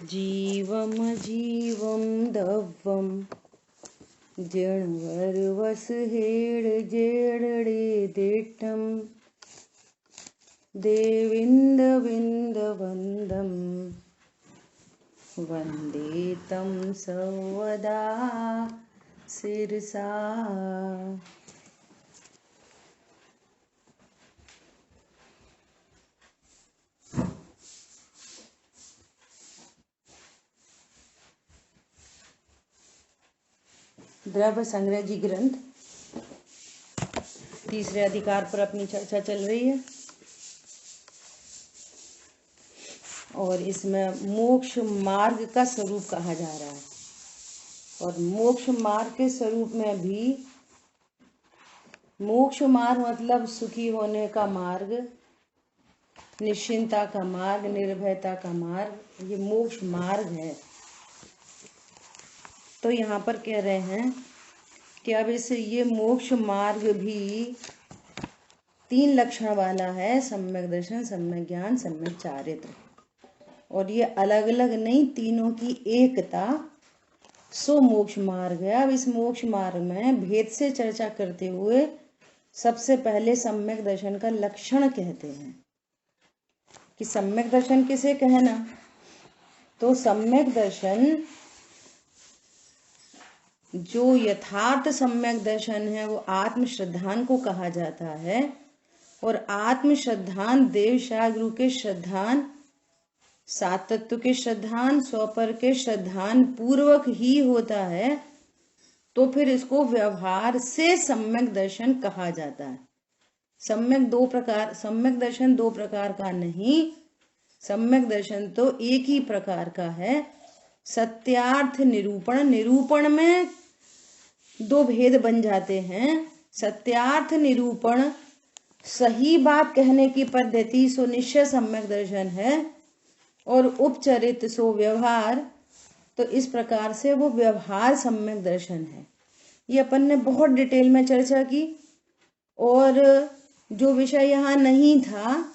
जीवम जीवम दव्वम जिणवर्वस head जेडडे दिट्टम देविंद Vind वंदम वंदे तं सर्वदा शिरसा। द्रव्य संग्रह जी ग्रंथ तीसरे अधिकार पर अपनी चर्चा चल रही है और इसमें मोक्ष मार्ग का स्वरूप कहा जा रहा है। और मोक्ष मार्ग के स्वरूप में भी मोक्ष मार्ग मतलब सुखी होने का मार्ग, निश्चिंता का मार्ग, निर्भयता का मार्ग, ये मोक्ष मार्ग है। तो यहाँ पर कह रहे हैं कि अब ये मोक्ष मार्ग भी 3 लक्षण वाला है, सम्यक दर्शन, सम्यक ज्ञान, सम्यक चारित्र। और ये अलग अलग नहीं, तीनों की एकता सो मोक्ष मार्ग है। अब इस मोक्ष मार्ग में भेद से चर्चा करते हुए सबसे पहले सम्यक दर्शन का लक्षण कहते हैं कि सम्यक दर्शन किसे कहना। तो सम्यक दर्शन, जो यथार्थ सम्यक दर्शन है, वो आत्म श्रद्धान को कहा जाता है। और आत्म श्रद्धान देव गुरु के श्रद्धान, सात तत्व के श्रद्धान, स्वपर के श्रद्धान पूर्वक ही होता है। तो फिर इसको व्यवहार से सम्यक दर्शन कहा जाता है। सम्यक दर्शन दो प्रकार का नहीं, सम्यक दर्शन तो एक ही प्रकार का है। सत्यार्थ निरूपण, निरूपण में 2 भेद बन जाते हैं। सत्यार्थ निरूपण, सही बात कहने की पद्धति सो निश्चय सम्यक दर्शन है। और उपचरित सो व्यवहार, तो इस प्रकार से वो व्यवहार सम्यक दर्शन है। ये अपन ने बहुत डिटेल में चर्चा की। और जो विषय यहाँ नहीं था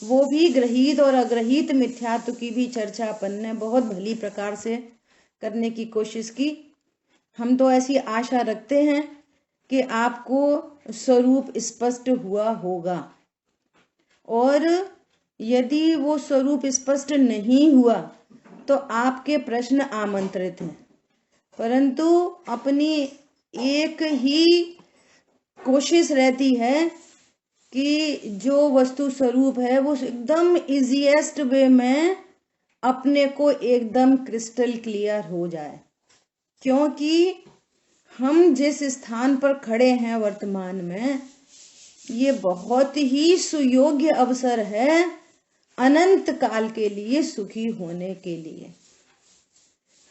वो भी ग्रहित और अग्रहित मिथ्यात्व की भी चर्चा अपन ने बहुत भली प्रकार से करने की कोशिश की। हम तो ऐसी आशा रखते हैं कि आपको स्वरूप स्पष्ट हुआ होगा। और यदि वो स्वरूप स्पष्ट नहीं हुआ तो आपके प्रश्न आमंत्रित हैं, परंतु अपनी एक ही कोशिश रहती है कि जो वस्तु स्वरूप है वो एकदम इजीएस्ट वे में अपने को एकदम क्रिस्टल क्लियर हो जाए। क्योंकि हम जिस स्थान पर खड़े हैं वर्तमान में, ये बहुत ही सुयोग्य अवसर है अनंत काल के लिए सुखी होने के लिए।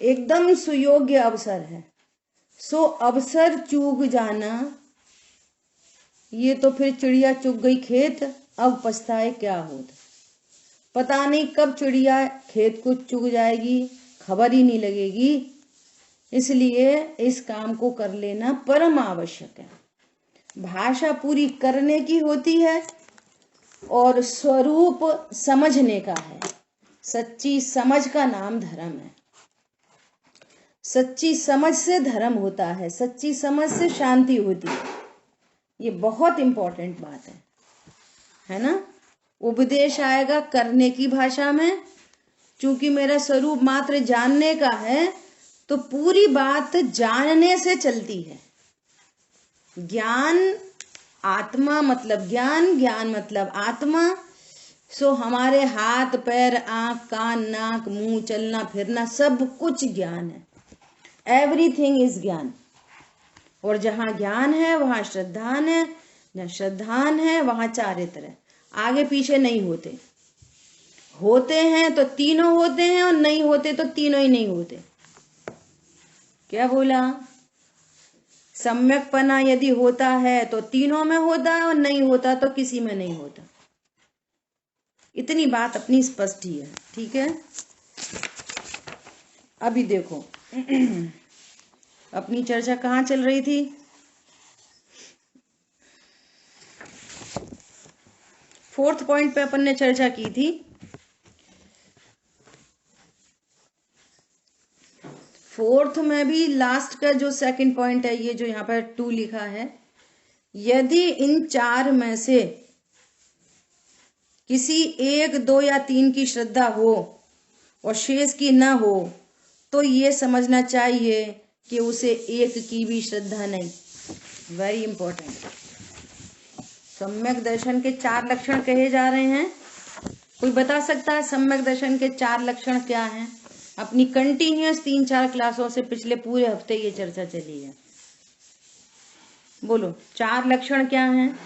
एकदम सुयोग्य अवसर है। सो अवसर चूक जाना, ये तो फिर चिड़िया चुग गई खेत, अब पछताए क्या होता। पता नहीं कब चिड़िया खेत को चुग जाएगी, खबर ही नहीं लगेगी। इसलिए इस काम को कर लेना परम आवश्यक है। भाषा पूरी करने की होती है और स्वरूप समझने का है। सच्ची समझ का नाम धर्म है। सच्ची समझ से धर्म होता है, सच्ची समझ से शांति होती है। ये बहुत इंपॉर्टेंट बात है ना। उपदेश आएगा करने की भाषा में। चूंकि मेरा स्वरूप मात्र जानने का है, तो पूरी बात जानने से चलती है। ज्ञान, आत्मा मतलब ज्ञान, ज्ञान मतलब आत्मा। सो हमारे हाथ पैर आंख कान नाक मुंह चलना फिरना सब कुछ ज्ञान है। एवरीथिंग इज ज्ञान। और जहां ज्ञान है वहां श्रद्धान है, जहां श्रद्धान है वहां चारित्र है। आगे पीछे नहीं होते। होते हैं तो तीनों होते हैं और नहीं होते तो तीनों ही नहीं होते। क्या बोला? सम्यकपना यदि होता है तो तीनों में होता है और नहीं होता तो किसी में नहीं होता। इतनी बात अपनी स्पष्ट ही है। ठीक है। अभी देखो अपनी चर्चा कहाँ चल रही थी। 4th पॉइंट पे अपन ने चर्चा की थी फोर्थ में भी लास्ट का जो सेकंड पॉइंट है, ये जो यहाँ पर 2 लिखा है, यदि इन 4 में से किसी 1, 2 या 3 की श्रद्धा हो और शेष की न हो, तो ये समझना चाहिए कि उसे एक की भी श्रद्धा नहीं। Very important. सम्यक दर्शन के 4 लक्षण कहे जा रहे हैं। कोई बता सकता है सम्यक दर्शन के 4 लक्षण क्या हैं? अपनी कंटिन्यूअस 3-4 क्लासों से पिछले पूरे हफ्ते ये चर्चा चली है। बोलो 4 लक्षण क्या हैं?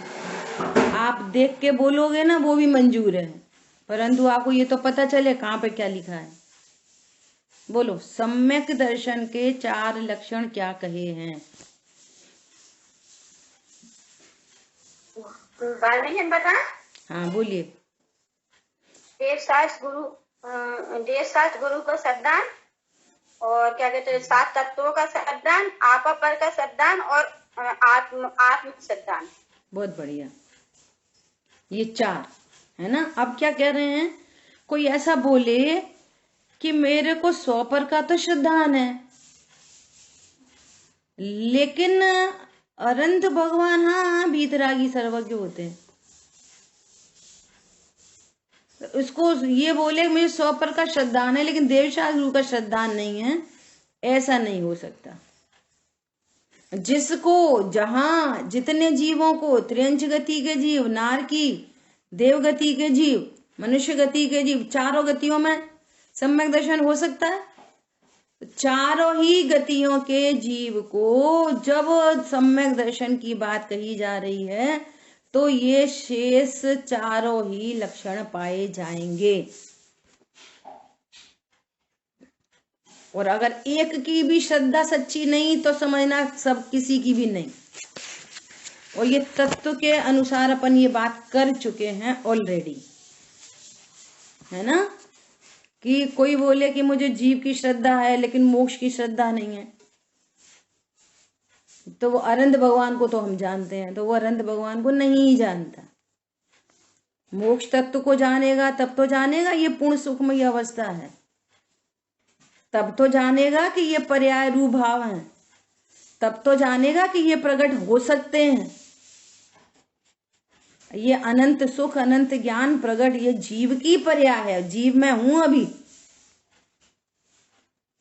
आप देख के बोलोगे ना वो भी मंजूर है, परंतु आपको ये तो पता चले कहाँ पे क्या लिखा है। बोलो सम्यक दर्शन के 4 लक्षण क्या कहे हैं? बता। हाँ बोलिए। देवशास्त्र गुरु को श्रद्धान, और क्या कहते हैं 7 तत्वों का श्रद्धान, आपा पर का श्रद्धान और आत्म श्रद्धान। बहुत बढ़िया, ये 4 है ना। अब क्या कह रहे हैं? कोई ऐसा बोले कि मेरे को 100 पर का तो श्रद्धान है, लेकिन अनंत भगवान हाँ भीतरागी सर्वज्ञ होते हैं, उसको ये बोले मुझे 100 पर का श्रद्धान है लेकिन देवशास्त्र गुरु का श्रद्धान नहीं है, ऐसा नहीं हो सकता। जिसको जहां जितने जीवों को, त्रियंच गति के जीव, नार की, देव गति के जीव, मनुष्य गति के जीव, चारों गतियों में सम्यक दर्शन हो सकता है। चारों ही गतियों के जीव को जब सम्यक दर्शन की बात कही जा रही है तो ये शेष चारों ही लक्षण पाए जाएंगे। और अगर एक की भी श्रद्धा सच्ची नहीं तो समझना सब किसी की भी नहीं। और ये तत्व के अनुसार अपन ये बात कर चुके हैं ऑलरेडी, है ना। कि कोई बोले कि मुझे जीव की श्रद्धा है लेकिन मोक्ष की श्रद्धा नहीं है, तो वो अनंत भगवान को तो हम जानते हैं, तो वो अनंत भगवान को नहीं जानता। मोक्ष तत्व को जानेगा तब तो जानेगा ये पूर्ण सुखमय अवस्था है, तब तो जानेगा कि ये पर्याय रूप भाव है, तब तो जानेगा कि ये प्रकट हो सकते हैं। ये अनंत सुख, अनंत ज्ञान प्रकट ये जीव की पर्याय है। जीव मैं हूं अभी,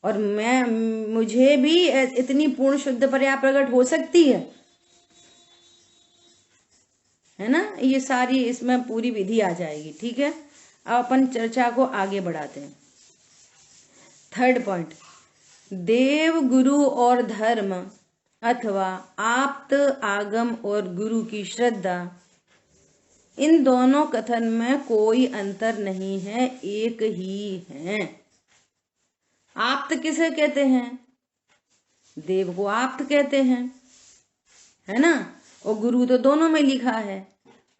और मुझे भी इतनी पूर्ण शुद्ध पर्याय प्रकट हो सकती है ना। ये सारी इसमें पूरी विधि आ जाएगी। ठीक है, अब अपन चर्चा को आगे बढ़ाते हैं। 3rd पॉइंट, देव, गुरु और धर्म अथवा आप्त, आगम और गुरु की श्रद्धा, इन दोनों कथन में कोई अंतर नहीं है, एक ही है। आप्त किसे कहते हैं? देव को आप्त कहते हैं, है ना। और गुरु तो दोनों में लिखा है।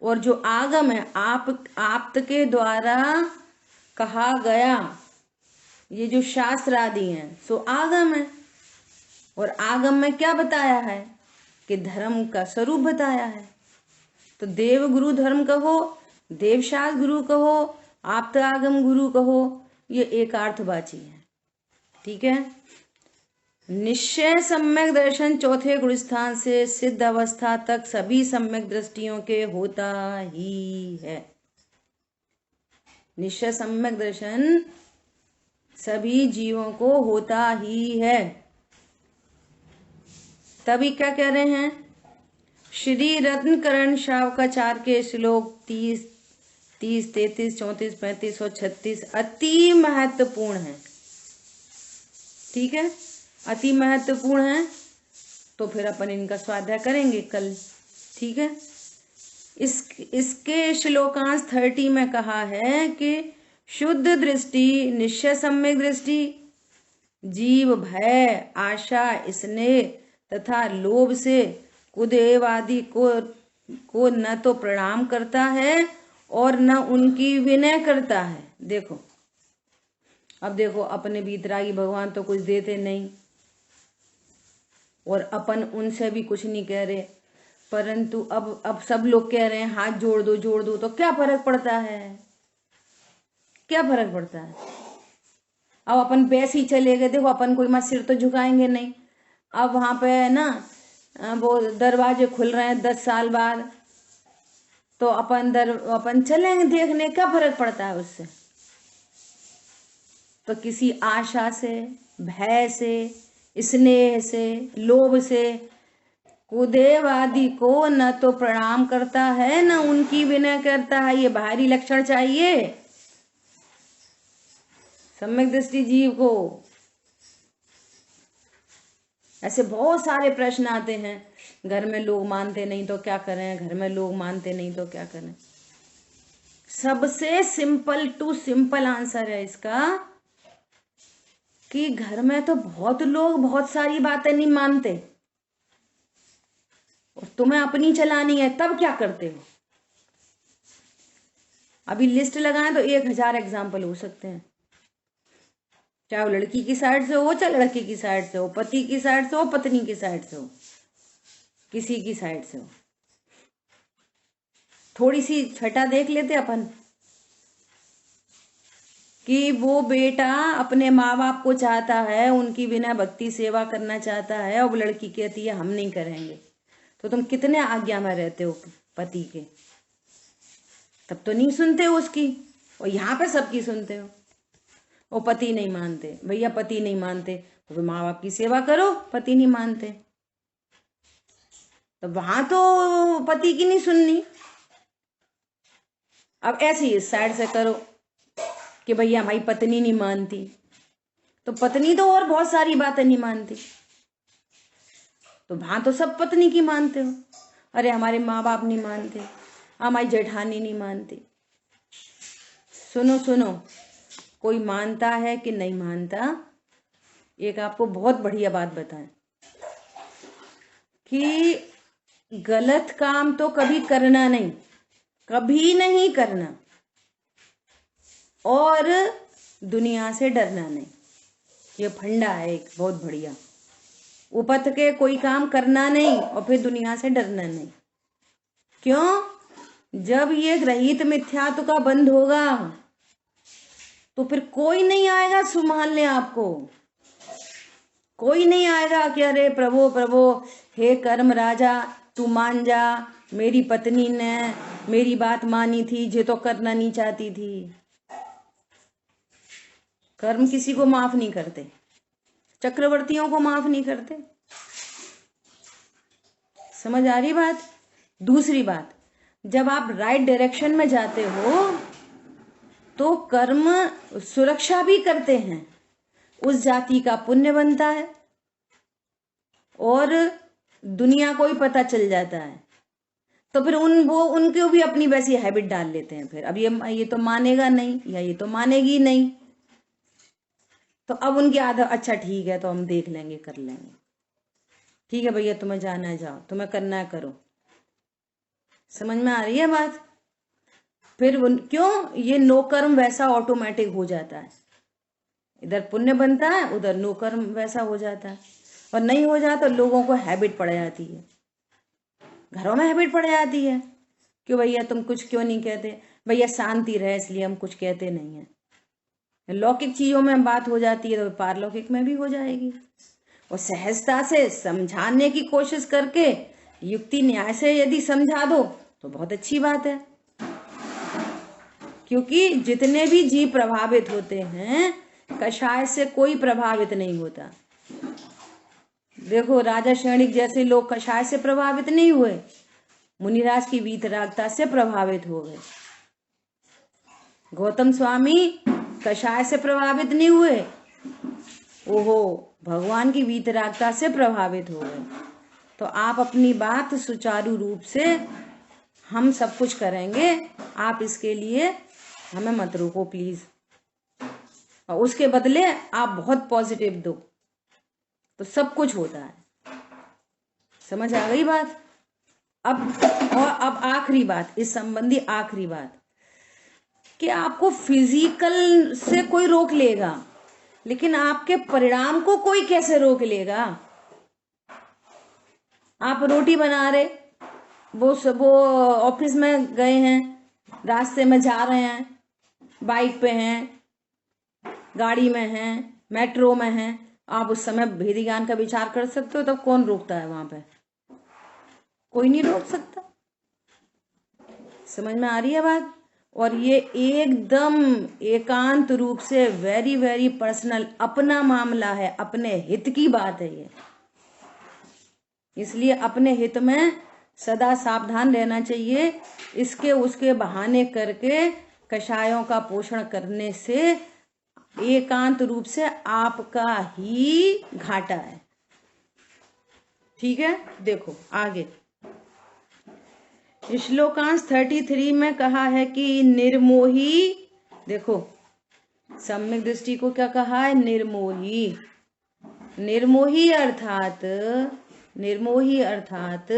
और जो आगम है, आप्त के द्वारा कहा गया ये जो शास्त्र आदि हैं सो आगम है। और आगम में क्या बताया है? कि धर्म का स्वरूप बताया है। तो देव गुरु धर्म कहो, देवशास्त्र गुरु कहो, आप्त आगम गुरु कहो, ये एकार्थवाची है। ठीक है। निश्चय सम्यक दर्शन 4थे गुण स्थान से सिद्ध अवस्था तक सभी सम्यक दृष्टियों के होता ही है। निश्चय सम्यक दर्शन सभी जीवों को होता ही है। तभी क्या कह रहे हैं? श्री रत्नकरण शावकाचार्य के श्लोक 30, 33, 34, 35 और 36 अति महत्वपूर्ण है। ठीक है, अति महत्वपूर्ण है। तो फिर अपन इनका स्वाध्याय करेंगे कल। ठीक है। इसके श्लोकांश 30 में कहा है कि शुद्ध दृष्टि, निश्चय सम्यक दृष्टि, जीव भय, आशा, स्नेह तथा लोभ से कुदेव आदि को न तो प्रणाम करता है और न उनकी विनय करता है। देखो, अब देखो, अपने भीतरागी भगवान तो कुछ देते नहीं और अपन उनसे भी कुछ नहीं कह रहे, परंतु अब सब लोग कह रहे हैं हाथ जोड़ दो जोड़ दो, तो क्या फर्क पड़ता है? क्या फर्क पड़ता है? अब अपन वैसे ही चले गए, देखो अपन कोई मत सिर तो झुकाएंगे नहीं। अब वहां पे है ना वो दरवाजे खुल रहे हैं 10 साल बाद, तो अपन चलेंगे देखने, क्या फर्क पड़ता है उससे। तो किसी आशा से, भय से, स्नेह से, लोभ से कुदेव आदि को न तो प्रणाम करता है न उनकी विनय करता है। ये बाहरी लक्षण चाहिए सम्यक दृष्टि जीव को। ऐसे बहुत सारे प्रश्न आते हैं, घर में लोग मानते नहीं तो क्या करें, घर में लोग मानते नहीं तो क्या करें। सबसे सिंपल टू सिंपल आंसर है इसका कि घर में तो बहुत लोग बहुत सारी बातें नहीं मानते और तुम्हें अपनी चलानी है, तब क्या करते हो। अभी लिस्ट लगाएं तो 1000 एग्जाम्पल हो सकते हैं, चाहे वो लड़की की साइड से हो, चाहे लड़के की साइड से हो, पति की साइड से हो, पत्नी की साइड से हो, किसी की साइड से हो। थोड़ी सी छटा देख लेते अपन कि वो बेटा अपने माँ बाप को चाहता है, उनकी बिना भक्ति सेवा करना चाहता है, और वो लड़की कहती है हम नहीं करेंगे, तो तुम कितने आज्ञा में रहते हो पति के। तब तो नहीं सुनते हो उसकी, और यहाँ पे सबकी सुनते हो। वो पति नहीं मानते, भैया पति नहीं मानते तो माँ बाप की सेवा करो, पति नहीं मानते तो वहां तो पति की नहीं सुननी। अब ऐसे ही इस साइड से करो कि भैया हमारी पत्नी नहीं मानती, तो पत्नी तो और बहुत सारी बातें नहीं मानती, तो वहां तो सब पत्नी की मानते हो। अरे हमारे माँ बाप नहीं मानते, हमारी जेठानी नहीं मानती। सुनो सुनो, कोई मानता है कि नहीं मानता, एक आपको बहुत बढ़िया बात बताएं कि गलत काम तो कभी करना नहीं, कभी नहीं करना, और दुनिया से डरना नहीं। ये फंडा है एक बहुत बढ़िया। उपत के कोई काम करना नहीं और फिर दुनिया से डरना नहीं। क्यों? जब ये रहित मिथ्यात्व का बंद होगा तो फिर कोई नहीं आएगा संभालने आपको। कोई नहीं आएगा कि अरे प्रभु प्रभु, हे कर्म राजा तू मान जा, मेरी पत्नी ने मेरी बात मानी थी, जो तो करना नहीं चाहती थी। कर्म किसी को माफ नहीं करते, चक्रवर्तियों को माफ नहीं करते। समझ आ रही बात? दूसरी बात, जब आप राइट डायरेक्शन में जाते हो तो कर्म सुरक्षा भी करते हैं, उस जाति का पुण्य बनता है और दुनिया को ही पता चल जाता है, तो फिर उनको भी अपनी वैसी हैबिट डाल लेते हैं। फिर अब ये तो मानेगा नहीं या ये तो मानेगी नहीं, तो अब उनकी आदत, अच्छा ठीक है तो हम देख लेंगे, कर लेंगे, ठीक है भैया तुम्हें जाना है जाओ, तुम्हें करना है करो। समझ में आ रही है बात? फिर क्यों ये नो कर्म वैसा ऑटोमेटिक हो जाता है, इधर पुण्य बनता है उधर नो कर्म वैसा हो जाता है। और नहीं हो जाता तो लोगों को हैबिट पड़ जाती है, घरों में हैबिट पड़ जाती है कि भैया तुम कुछ क्यों नहीं कहते, भैया शांति रहे इसलिए हम कुछ कहते नहीं है। लौकिक चीजों में बात हो जाती है तो पारलौकिक में भी हो जाएगी। और सहजता से समझाने की कोशिश करके युक्ति न्याय से यदि समझा दो तो बहुत अच्छी बात है, क्योंकि जितने भी जीव प्रभावित होते हैं कषाय से कोई प्रभावित नहीं होता। देखो राजा श्रेणिक जैसे लोग कषाय से प्रभावित नहीं हुए, मुनिराज की वीतरागता से प्रभावित हो गए। गौतम स्वामी कषाय से प्रभावित नहीं हुए, ओहो भगवान की वीतरागता से प्रभावित हो गए। तो आप अपनी बात सुचारू रूप से, हम सब कुछ करेंगे, आप इसके लिए हमें मत रोको प्लीज, और उसके बदले आप बहुत पॉजिटिव दो तो सब कुछ होता है। समझ आ गई बात? अब आखिरी बात, इस संबंधी आखिरी बात, कि आपको फिजिकल से कोई रोक लेगा लेकिन आपके परिणाम को कोई कैसे रोक लेगा। आप रोटी बना रहे, वो ऑफिस में गए हैं, रास्ते में जा रहे हैं, बाइक पे हैं, गाड़ी में हैं, मेट्रो में हैं, आप उस समय भेद ज्ञान का विचार कर सकते हो, तब कौन रोकता है वहां पे? कोई नहीं रोक सकता। समझ में आ रही है बात? और ये एकदम एकांत रूप से वेरी वेरी पर्सनल अपना मामला है, अपने हित की बात है ये। इसलिए अपने हित में सदा सावधान रहना चाहिए। इसके उसके बहाने करके कषायों का पोषण करने से एकांत रूप से आपका ही घाटा है। ठीक है, देखो आगे श्लोकांश 33 में कहा है कि निर्मोही, देखो सम्यक दृष्टि को क्या कहा है? निर्मोही। निर्मोही अर्थात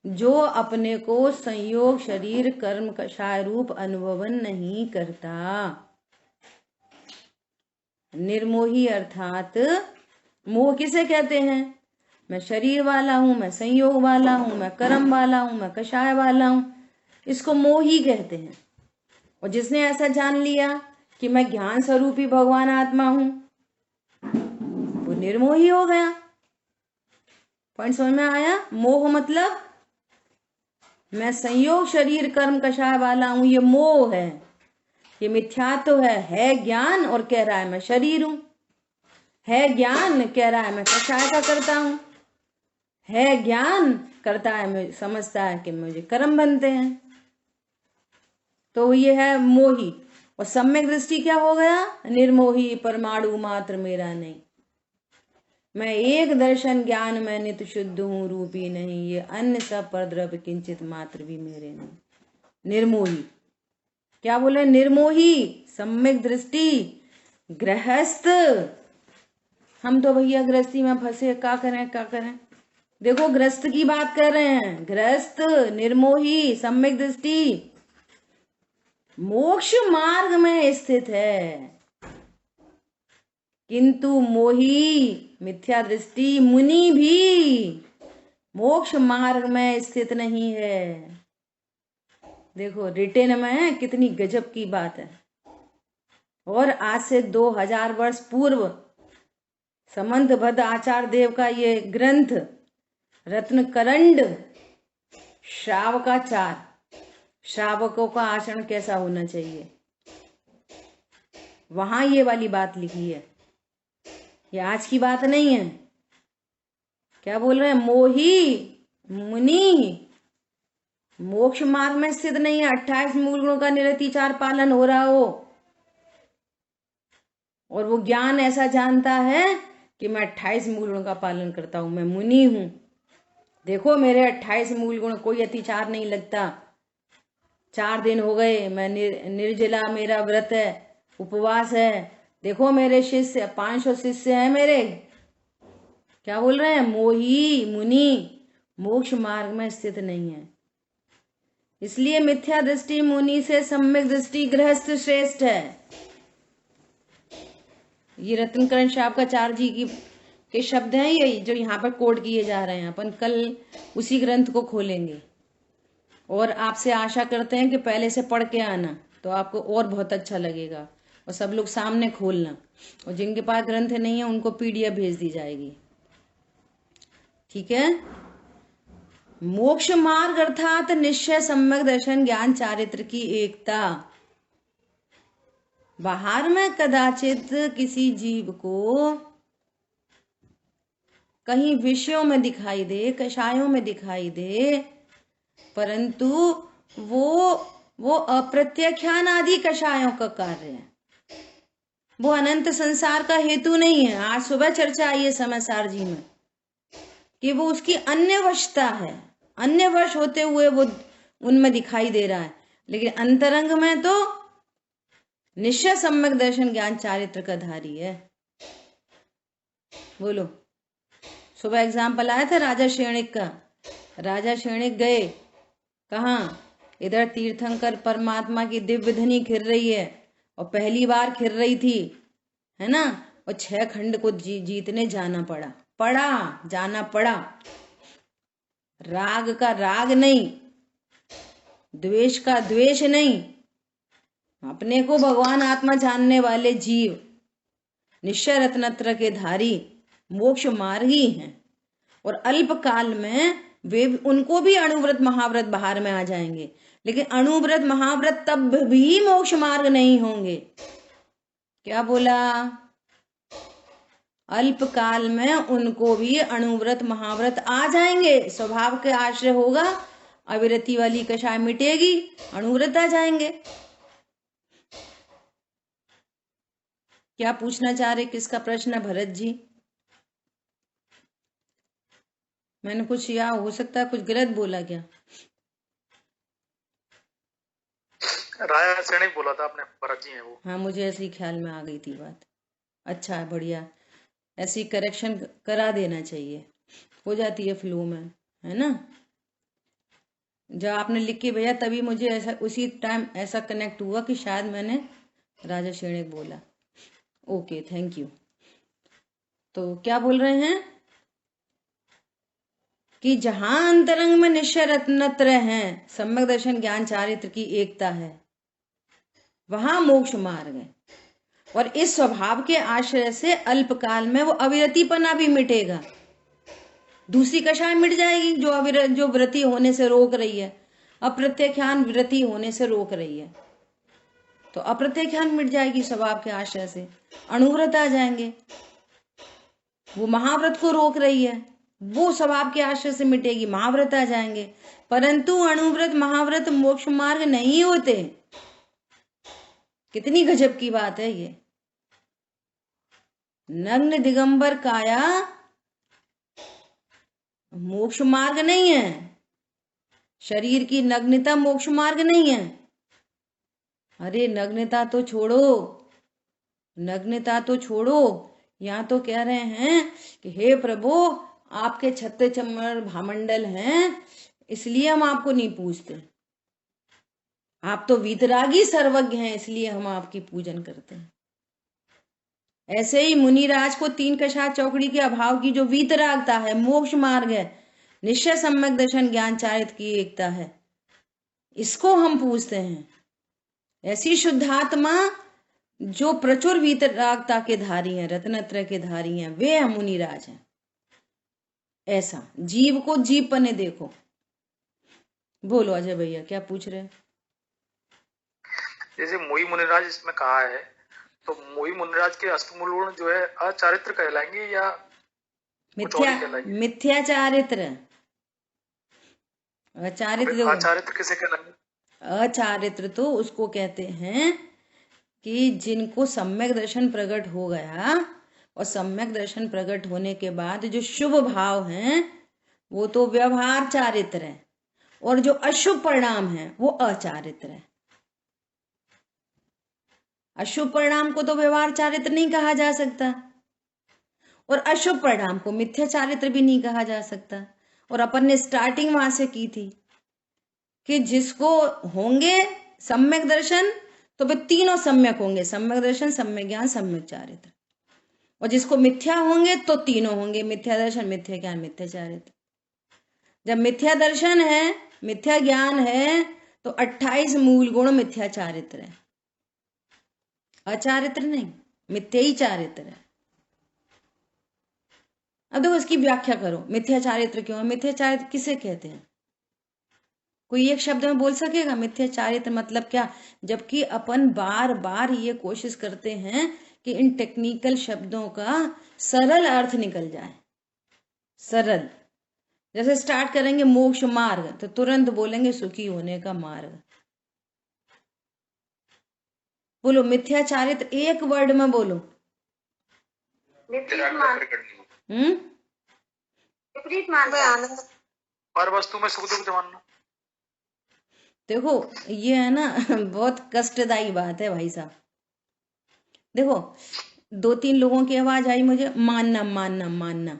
जो अपने को संयोग शरीर कर्म कषाय रूप अनुभवन नहीं करता। निर्मोही अर्थात मोह किसे कहते हैं? मैं शरीर वाला हूं, मैं संयोग वाला हूं, मैं कर्म वाला हूं, मैं कषाय वाला हूं, इसको मोही कहते हैं। और जिसने ऐसा जान लिया कि मैं ज्ञान स्वरूप ही भगवान आत्मा हूं, वो निर्मोही हो गया। पॉइंट समझ में आया? मोह मतलब मैं संयोग शरीर कर्म कषाय वाला हूं, ये मोह है, ये मिथ्यात्व है ज्ञान और कह रहा है मैं शरीर हूं, है ज्ञान कह रहा है मैं कषाय का करता हूं, है ज्ञान करता है मैं समझता है कि मुझे कर्म बनते हैं, तो ये है मोही। और सम्यक दृष्टि क्या हो गया? निर्मोही परमाणु मात्र मेरा नहीं, मैं एक दर्शन ज्ञान में नित्य शुद्ध हूं, रूपी नहीं, ये अन्य सब परद्रव्य किंचित मात्र भी मेरे नहीं। निर्मोही क्या बोले? निर्मोही सम्यक दृष्टि गृहस्थ। हम तो भैया गृहस्थी में फंसे, क्या करें? देखो गृहस्थ की बात कर रहे हैं, गृहस्थ निर्मोही सम्यक दृष्टि मोक्ष मार्ग में स्थित है, किंतु मोही मिथ्या दृष्टि मुनि भी मोक्ष मार्ग में स्थित नहीं है। देखो रिटेन में कितनी गजब की बात है। और आज से 2000 वर्ष पूर्व समंतभद्र आचार्य देव का ये ग्रंथ रत्नकरंड श्रावकाचार, श्रावकों का आचरण कैसा होना चाहिए, वहां ये वाली बात लिखी है, ये आज की बात नहीं है। क्या बोल रहे हैं? मोही मुनि मोक्ष मार्ग में स्थित नहीं है, 28 मूल गुणों का निरतिचार पालन हो रहा हो, और वो ज्ञान ऐसा जानता है कि मैं 28 मूल गुणों का पालन करता हूं, मैं मुनि हूं, देखो मेरे 28 मूल गुण, कोई अतिचार नहीं लगता, 4 दिन हो गए मैं निर्जला, मेरा व्रत है, उपवास है, देखो मेरे शिष्य 500 शिष्य हैं मेरे। क्या बोल रहे हैं? मोही मुनि मोक्ष मार्ग में स्थित नहीं है। इसलिए मिथ्या दृष्टि मुनि से सम्यक दृष्टि गृहस्थ श्रेष्ठ है। ये रत्नकरण श्रावकाचार्य जी के शब्द हैं, ये जो यहाँ पर कोट किए जा रहे हैं। अपन कल उसी ग्रंथ को खोलेंगे और आपसे आशा करते हैं कि पहले से पढ़ के आना, तो आपको और बहुत अच्छा लगेगा, और सब लोग सामने खोलना, और जिनके पास ग्रंथ नहीं है उनको PDF भेज दी जाएगी। ठीक है? मोक्ष मार्ग अर्थात निश्चय सम्यक दर्शन ज्ञान चारित्र की एकता। बाहर में कदाचित किसी जीव को कहीं विषयों में दिखाई दे, कषायों में दिखाई दे, परंतु वो अप्रत्याख्यान आदि कषायों का कार्य है, वो अनंत संसार का हेतु नहीं है। आज सुबह चर्चा आई है समाचार जी में कि वो उसकी अन्य वशता है, अन्य वश होते हुए वो उनमें दिखाई दे रहा है, लेकिन अंतरंग में तो निश्चय सम्यक दर्शन ज्ञान चारित्र का धारी है। बोलो, सुबह एग्जाम्पल आया था राजा श्रेणिक का। राजा श्रेणिक गए कहाँ? इधर तीर्थंकर परमात्मा की दिव्य धनी खिर रही है, और पहली बार खिर रही थी, है ना, और 6 खंड को जीतने जाना पड़ा। राग का राग नहीं, द्वेष का द्वेष नहीं, अपने को भगवान आत्मा जानने वाले जीव निश्चय रत्नत्र के धारी मोक्ष मार्गी हैं, और अल्प काल में वे उनको भी अणुव्रत महाव्रत बाहर में आ जाएंगे, लेकिन अणुव्रत महाव्रत तब भी मोक्ष मार्ग नहीं होंगे। क्या बोला? अल्प काल में उनको भी अणुव्रत महाव्रत आ जाएंगे, स्वभाव के आश्रय होगा, अविरति वाली कषाय मिटेगी, अणुव्रत आ जाएंगे। क्या पूछना चाह रहे, किसका प्रश्न है भरत जी? मैंने कुछ, या हो सकता है कुछ गलत बोला क्या? राजा सेठ बोला था आपने, भरत जी है वो। हाँ, मुझे ऐसे ही ख्याल में आ गई थी बात। अच्छा है, बढ़िया, ऐसी करेक्शन करा देना चाहिए, हो जाती है फ्लो में, है ना। जब आपने लिख के भेजा तभी मुझे ऐसा उसी टाइम ऐसा कनेक्ट हुआ कि शायद मैंने राजा शेणिक बोला। Okay, thank you. तो क्या बोल रहे हैं कि जहां अंतरंग में निश्चय रत्नत्र हैं, सम्यक दर्शन ज्ञान चारित्र की एकता है, वहां मोक्ष मार्ग है, और इस स्वभाव के आश्रय से अल्पकाल में वो अविरतिपना भी मिटेगा, दूसरी कषाय मिट जाएगी जो व्रति होने से रोक रही है, अप्रत्याख्यान व्रति होने से रोक रही है, तो अप्रत्याख्यान मिट जाएगी स्वभाव के आश्रय से, अणुव्रत आ जाएंगे। वो महाव्रत को रोक रही है, वो स्वभाव के आश्रय से मिटेगी, महाव्रत आ जाएंगे। परंतु अणुव्रत महाव्रत मोक्ष मार्ग नहीं होते। कितनी गजब की बात है ये। नग्न दिगंबर काया मोक्ष मार्ग नहीं है, शरीर की नग्नता मोक्ष मार्ग नहीं है। अरे नग्नता तो छोड़ो, नग्नता तो छोड़ो, यहां तो कह रहे हैं कि हे प्रभु आपके छत्ते चम्मर भामंडल हैं, इसलिए हम आपको नहीं पूजते, आप तो वीतरागी सर्वज्ञ हैं, इसलिए हम आपकी पूजन करते हैं। ऐसे ही मुनिराज को तीन कषाय चौकड़ी के अभाव की जो वीतरागता है, मोक्ष मार्ग है, निश्चय सम्यक दर्शन ज्ञान चारित्र की एकता है, इसको हम पूजते हैं। ऐसी शुद्धात्मा जो प्रचुर वीतरागता के धारी हैं, रत्नत्रय के धारी हैं, वे हम मुनिराज हैं। ऐसा जीव को जीव पने देखो। बोलो अजय भैया, क्या पूछ रहे हैं? जैसे मोई मुनिराज इसमें कहा है, तो मोई मुनिराज के अष्टमूल गुण जो है अचारित्र कहलाएंगे या मिथ्या चारित्र? अचारित्र, अचारित्र किसे कहलाएंगे? अचारित्र तो उसको कहते हैं कि जिनको सम्यक दर्शन प्रकट हो गया, और सम्यक दर्शन प्रकट होने के बाद जो शुभ भाव हैं वो तो व्यवहार चारित्र है, और जो अशुभ परिणाम है वो अचारित्र है। अशुभ परिणाम को तो व्यवहार चारित्र नहीं कहा जा सकता, और अशुभ परिणाम को मिथ्या चारित्र भी नहीं कहा जा सकता। और अपन ने स्टार्टिंग वहां से की थी कि जिसको होंगे सम्यक दर्शन तो वे तीनों सम्यक होंगे, सम्यक दर्शन, सम्यक ज्ञान, सम्यक चारित्र। और जिसको मिथ्या होंगे तो तीनों होंगे, मिथ्या दर्शन, मिथ्या ज्ञान, मिथ्या चारित्र। जब मिथ्या दर्शन है, मिथ्या ज्ञान है, तो 28 मूल गुण मिथ्या चारित्र है, अचारित्र नहीं, मिथ्या ही चारित्र है। अब देखो इसकी व्याख्या करो, मिथ्या चारित्र क्यों है? मिथ्या चारित्र किसे कहते हैं? कोई एक शब्द में बोल सकेगा मिथ्या चारित्र मतलब क्या? जबकि अपन बार बार ये कोशिश करते हैं कि इन टेक्निकल शब्दों का सरल अर्थ निकल जाए, सरल। जैसे स्टार्ट करेंगे मोक्ष मार्ग तो तुरंत बोलेंगे सुखी होने का मार्ग। बोलो मिथ्या चारित्र, एक वर्ड में बोलो। विपरीत मान, हर वस्तु में सुख दुख मानना। देखो ये है ना बहुत कष्टदायी बात है भाई साहब। देखो 2-3 लोगों की आवाज आई मुझे, मानना मानना मानना।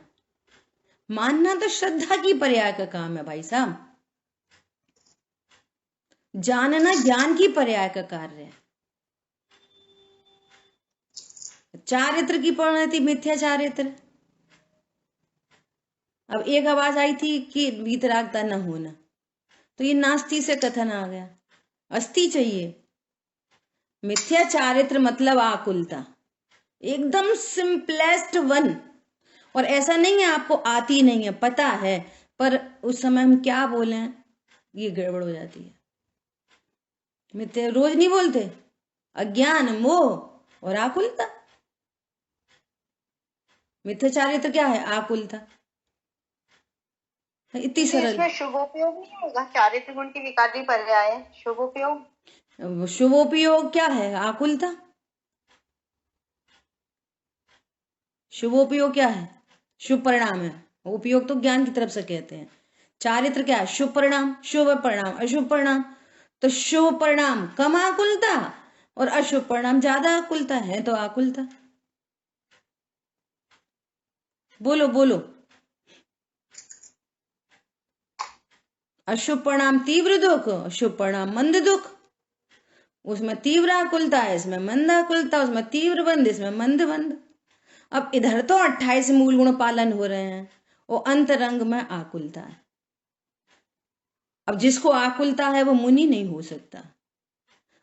मानना तो श्रद्धा की पर्याय का काम है भाई साहब, जानना ज्ञान की पर्याय का कार्य है। चारित्र की परिणति मिथ्या चारित्र। अब एक आवाज आई थी कि वीतरागता न होना, तो ये नास्ति से कथन आ गया, अस्थि चाहिए। मिथ्या चारित्र मतलब आकुलता, एकदम सिंपलेस्ट वन। और ऐसा नहीं है आपको आती नहीं है, पता है, पर उस समय हम क्या बोले ये गड़बड़ हो जाती है। मिथ्या रोज नहीं बोलते, अज्ञान, मोह और आकुलता। मिथ्या चारित्र क्या है? आकुलता। इतनी सरल। इसमें शुभोपयोग नहीं होगा? चारित्र गुण की विकारी पर्याय है शुभोपयोग। शुभोपयोग क्या है? आकुलता। शुभोपयोग क्या है? शुभ परिणाम है। उपयोग तो ज्ञान की तरफ से कहते हैं। चारित्र क्या है? शुभ परिणाम, शुभ परिणाम, अशुभ परिणाम। तो शुभ परिणाम कम आकुलता और अशुभ परिणाम ज्यादा आकुलता है, तो आकुलता। बोलो बोलो। अशुभ परिणाम तीव्र दुख, शुभ परिणाम मंद दुख। उसमें तीव्र आकुलता है, इसमें मंद आकुलता, उसमें तीव्र बंध, इसमें मंद बंध। अब इधर तो 28 मूल गुण पालन हो रहे हैं और अंतरंग में आकुलता है। अब जिसको आकुलता है वो मुनि नहीं हो सकता।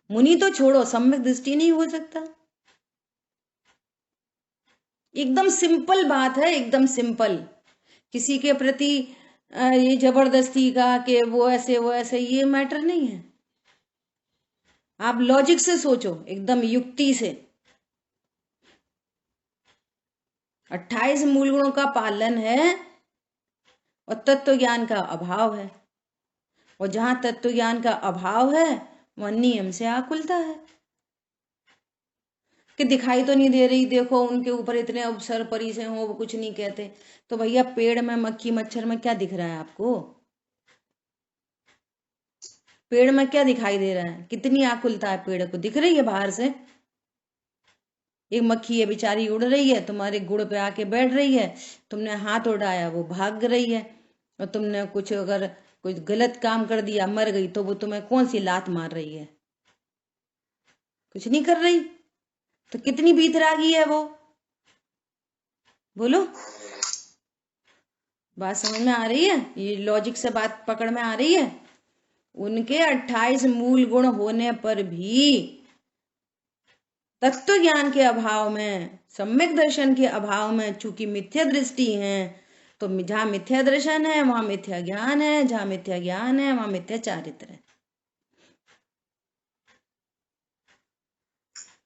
मुनि तो छोड़ो, सम्यक दृष्टि नहीं हो सकता। एकदम सिंपल बात है, एकदम सिंपल। किसी के प्रति ये जबरदस्ती का कि वो ऐसे ये मैटर नहीं है। आप लॉजिक से सोचो, एकदम युक्ति से। 28 मूल गुणों का पालन है और तत्व ज्ञान का अभाव है, और जहां तत्व ज्ञान का अभाव है वह नियम से आकुलता है कि दिखाई तो नहीं दे रही, देखो उनके ऊपर इतने अवसर परी से हो, वो कुछ नहीं कहते। तो भैया पेड़ में मक्खी मच्छर में क्या दिख रहा है आपको? पेड़ में क्या दिखाई दे रहा है? कितनी आकुलता है पेड़ को, दिख रही है बाहर से? एक मक्खी है बेचारी, उड़ रही है, तुम्हारे गुड़ पे आके बैठ रही है, तुमने हाथ उड़ाया वो भाग रही है, और तुमने कुछ अगर कुछ गलत काम कर दिया, मर गई, तो वो तुम्हें कौन सी लात मार रही है? कुछ नहीं कर रही। तो कितनी भीतरागी है वो? बोलो, बात समझ में आ रही है? ये लॉजिक से बात पकड़ में आ रही है? उनके 28 मूल गुण होने पर भी तत्व ज्ञान के अभाव में, सम्यक दर्शन के अभाव में, चूंकि मिथ्या दृष्टि है, तो जहां मिथ्या दर्शन है वहां मिथ्या ज्ञान है, जहां मिथ्या ज्ञान है वहां मिथ्या चारित्र है।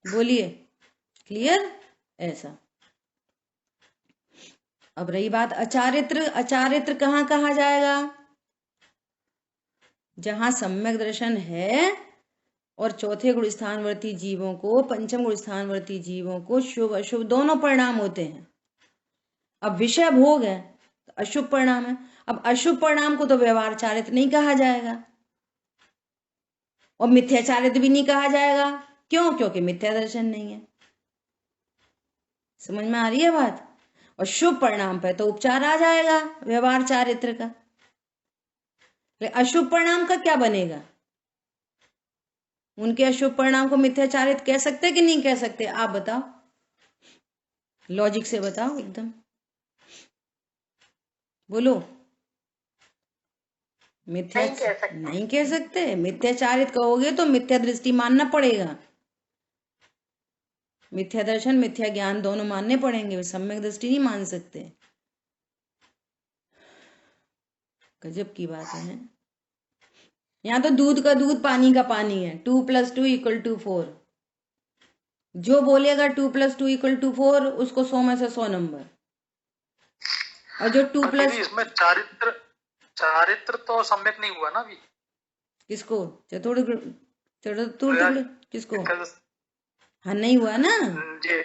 बोलिए, क्लियर? ऐसा। अब रही बात अचारित्र। अचारित्र कहाँ कहा जाएगा? जहां सम्यक दर्शन है और चौथे गुण स्थानवर्ती जीवों को, पंचम गुण स्थानवर्ती जीवों को शुभ अशुभ दोनों परिणाम होते हैं। अब विषय भोग है तो अशुभ परिणाम है। अब अशुभ परिणाम को तो व्यवहार चारित्र नहीं कहा जाएगा और मिथ्या चारित्र भी नहीं कहा जाएगा। क्यों? क्योंकि मिथ्या दर्शन नहीं है। समझ में आ रही है बात? और शुभ परिणाम पे तो उपचार आ जाएगा व्यवहार चारित्र का। अशुभ परिणाम का क्या बनेगा? उनके अशुभ परिणाम को मिथ्या चारित्र कह सकते कि नहीं कह सकते? आप बताओ, लॉजिक से बताओ एकदम, बोलो। मिथ्या नहीं कह सकते। मिथ्याचारित कहोगे तो मिथ्या दृष्टि मानना पड़ेगा, मिथ्या दर्शन मिथ्या ज्ञान दोनों मानने पड़ेंगे, सम्यक दृष्टि नहीं मान सकते। गजब की बात है। यहाँ तो दूध का दूध पानी का पानी है। 2 + 2 = 4। जो बोलेगा 2 + 2 = 4 उसको 100 में से 100 नंबर। और जो 2 + इसमें चारित्र तो सम्यक नहीं हुआ ना अभी। किसको? चतुर्थ किसको? हाँ नहीं हुआ ना, ये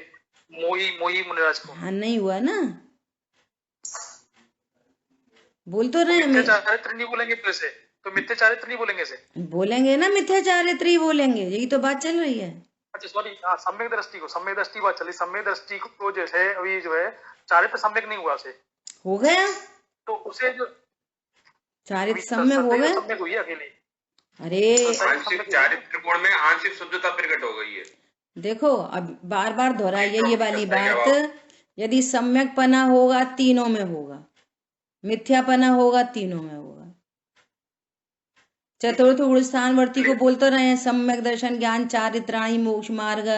मोही मुनिराज को। हाँ नहीं हुआ ना, बोल तो रहे हैं। मिथ्या चारित्र नहीं बोलेंगे फिर से, तो मिथ्या चारित्र नहीं बोलेंगे से? बोलेंगे ना, मिथ्या चारित्र ही बोलेंगे, यही तो बात चल रही है। अच्छा सॉरी, सम्यक दृष्टि बात चली। सम्यक दृष्टि को जो है अभी जो है चारित्र सम्यक नहीं हुआ से, हो गया तो उसे जो चारित्र सम्यक हो गया। सम्यक हुई अकेले। अरे आंशिक चारित्र गुण में आंशिक शुद्धता प्रकट हो गई है। देखो अब बार बार दोहराइए ये वाली बात। यदि सम्यकपना होगा तीनों में होगा, मिथ्यापना होगा तीनों में होगा। चतुर्थ गुण स्थानवर्ती को बोलते रहे हैं सम्यक दर्शन ज्ञान चारित्राणी मोक्ष मार्ग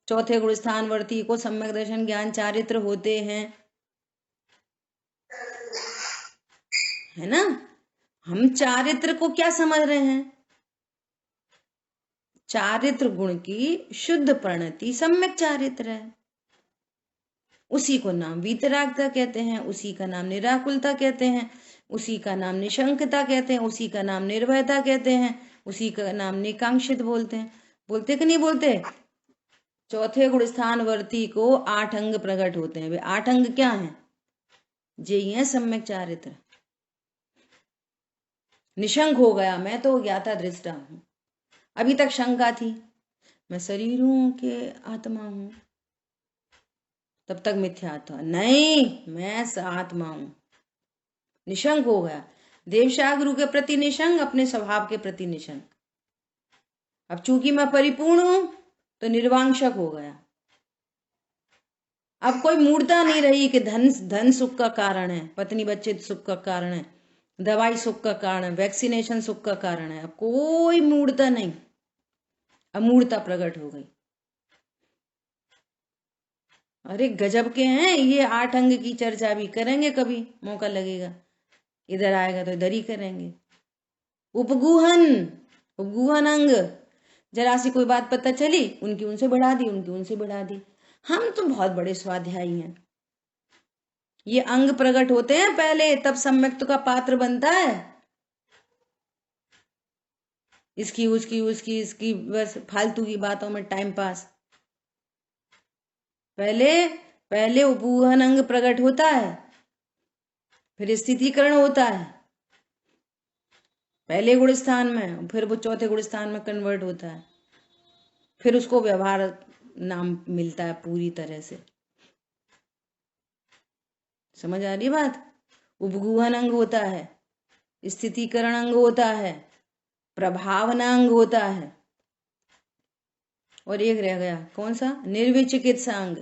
चौथे गुण स्थानवर्ती को सम्यक दर्शन ज्ञान चारित्र होते हैं, है ना। हम चारित्र को क्या समझ रहे हैं? चारित्र गुण की शुद्ध परिणति सम्यक चारित्र है। उसी को नाम वीतरागता कहते हैं, उसी का नाम निराकुलता कहते हैं, उसी का नाम निशंकता कहते हैं, उसी का नाम निर्भयता कहते हैं, उसी का नाम निकांक्षित बोलते हैं। बोलते कि नहीं बोलते? चौथे गुण स्थानवर्ती को 8 अंग प्रकट होते हैं। वे 8 अंग क्या हैं? यही है सम्यक चारित्र। निशंक हो गया, मैं तो ज्ञाता दृष्टा हूं। अभी तक शंका थी, मैं शरीर हूं कि आत्मा हूं, तब तक मिथ्या था। नहीं, मैं आत्मा हूं। निशंक हो गया, देवशागुरु के प्रति निशंक, अपने स्वभाव के प्रति निशंक। अब चूंकि मैं परिपूर्ण हूं तो निर्वांशक हो गया। अब कोई मूर्ता नहीं रही कि धन सुख का कारण है, पत्नी बच्चे सुख का कारण है, दवाई सुख का कारण है, वैक्सीनेशन सुख का कारण है। अब कोई मूर्ता नहीं, अमूर्ता प्रकट हो गई। अरे गजब के हैं ये 8 अंग की चर्चा भी करेंगे, कभी मौका लगेगा, इधर आएगा तो इधर ही करेंगे। उपगुहन अंग, जरा सी कोई बात पता चली, उनकी उनसे बढ़ा दी, उनकी उनसे बढ़ा दी। हम तो बहुत बड़े स्वाध्यायी हैं। ये अंग प्रकट होते हैं पहले, तब सम्यक्त का पात्र बनता है। इसकी उसकी बस फालतू की बातों में टाइम पास। पहले उपगुहन अंग प्रकट होता है, फिर स्थितिकरण होता है पहले गुण स्थान में, फिर वो चौथे गुण स्थान में कन्वर्ट होता है, फिर उसको व्यवहार नाम मिलता है पूरी तरह से। समझ आ रही बात? उपगुहन अंग होता है, स्थितिकरण अंग होता है, प्रभावना अंग होता है, और एक रह गया कौन सा? निर्विचिकित्सा अंग।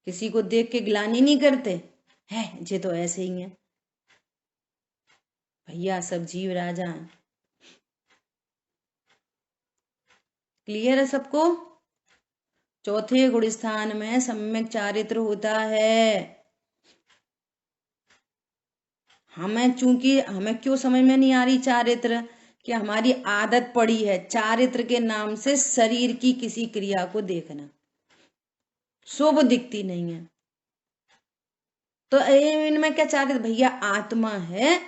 किसी को देख के ग्लानि नहीं करते है, ये तो ऐसे ही है भैया, सब जीव राजा हैं। क्लियर है सबको? चौथे गुण स्थान में सम्यक चारित्र होता है। हमें क्यों समझ में नहीं आ रही चारित्र? कि हमारी आदत पड़ी है चारित्र के नाम से शरीर की किसी क्रिया को देखना, शुभ दिखती नहीं है। तो इनमें क्या चारित्र? भैया आत्मा है,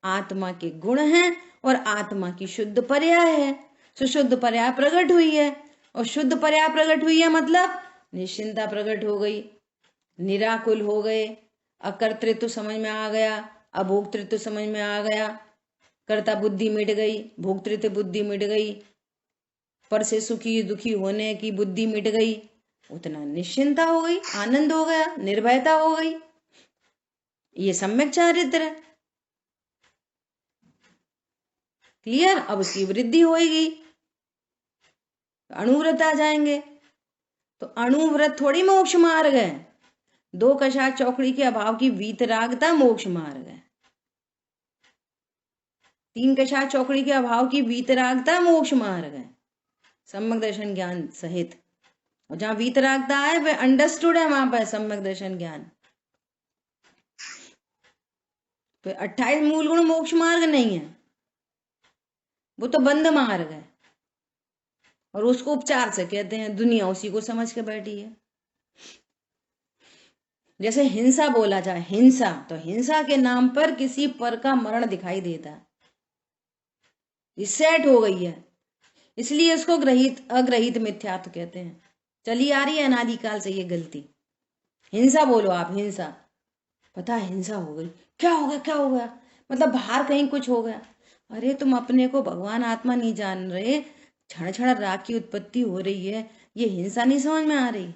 आत्मा के गुण हैं और आत्मा की शुद्ध पर्याय है। तो शुद्ध पर्याय प्रकट हुई है, और शुद्ध पर्याय प्रकट हुई है मतलब निश्चिंता प्रकट हो गई, निराकुल हो गए, अकर्तृत्व समझ में आ गया, अभोक्तृत्व समझ में आ गया, कर्ता बुद्धि मिट गई, भोक्तृत्व बुद्धि मिट गई, पर से सुखी दुखी होने की बुद्धि मिट गई, उतना निश्चिंता हो गई, आनंद हो गया, निर्भयता हो गई। ये सम्यक चारित्र है। क्लियर? अब उसकी वृद्धि होगी, अणुव्रत आ जाएंगे। तो अणुव्रत थोड़ी मोक्ष मार्ग है। 2 कषाय चौकड़ी के अभाव की वीतरागता मोक्ष मार्ग है। 3 कषाय चौकड़ी के अभाव की वीतरागता मोक्ष मार्ग है, सम्यक दर्शन ज्ञान सहित। और जहां वीतरागता है वह अंडरस्टूड है, वहां पर सम्यक दर्शन ज्ञान। तो 28 मूल गुण मोक्ष मार्ग नहीं है, वो तो बंद मार्ग है, और उसको उपचार से कहते हैं। दुनिया उसी को समझ के बैठी है। जैसे हिंसा बोला जाए, हिंसा, तो हिंसा के नाम पर किसी पर का मरण दिखाई देता है, ये सेट हो गई है, इसलिए इसको अग्रहित मिथ्यात्व कहते हैं। चली आ रही है अनादिकाल से ये गलती। हिंसा बोलो आप, हिंसा, पता है हिंसा हो गई, क्या हो गया, क्या हो गया, मतलब बाहर कहीं कुछ हो गया। अरे तुम अपने को भगवान आत्मा नहीं जान रहे, क्षण क्षण राग की उत्पत्ति हो रही है, ये हिंसा नहीं समझ में आ रही?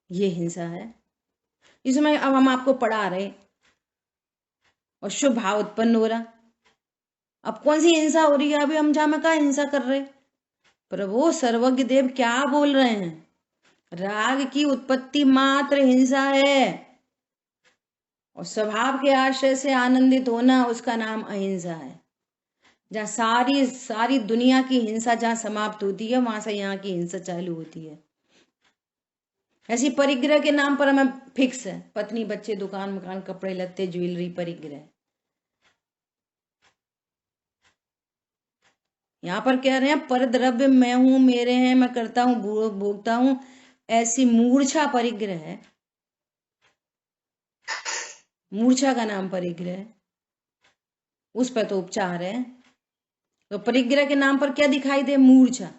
ये हिंसा है। इसमें अब हम आपको पढ़ा रहे और शुभ भाव उत्पन्न हो रहा। अब कौन सी हिंसा हो रही है? अभी हम जहां का हिंसा कर रहे? प्रभु सर्वज्ञ देव क्या बोल रहे हैं? राग की उत्पत्ति मात्र हिंसा है, और स्वभाव के आश्रय से आनंदित होना उसका नाम अहिंसा है। जहाँ सारी सारी दुनिया की हिंसा जहाँ समाप्त होती है, वहां से यहाँ की हिंसा चालू होती है। ऐसी परिग्रह के नाम पर हमें फिक्स है, पत्नी बच्चे दुकान मकान कपड़े लत्ते ज्वेलरी परिग्रह। यहाँ पर कह रहे हैं पर द्रव्य मैं हूं, मेरे हैं, मैं करता हूं, भोगता हूं, ऐसी मूर्छा परिग्रह है। मूर्छा का नाम परिग्रह है, उस पर तो उपचार है। तो परिग्रह के नाम पर क्या दिखाई दे? मूर्छा,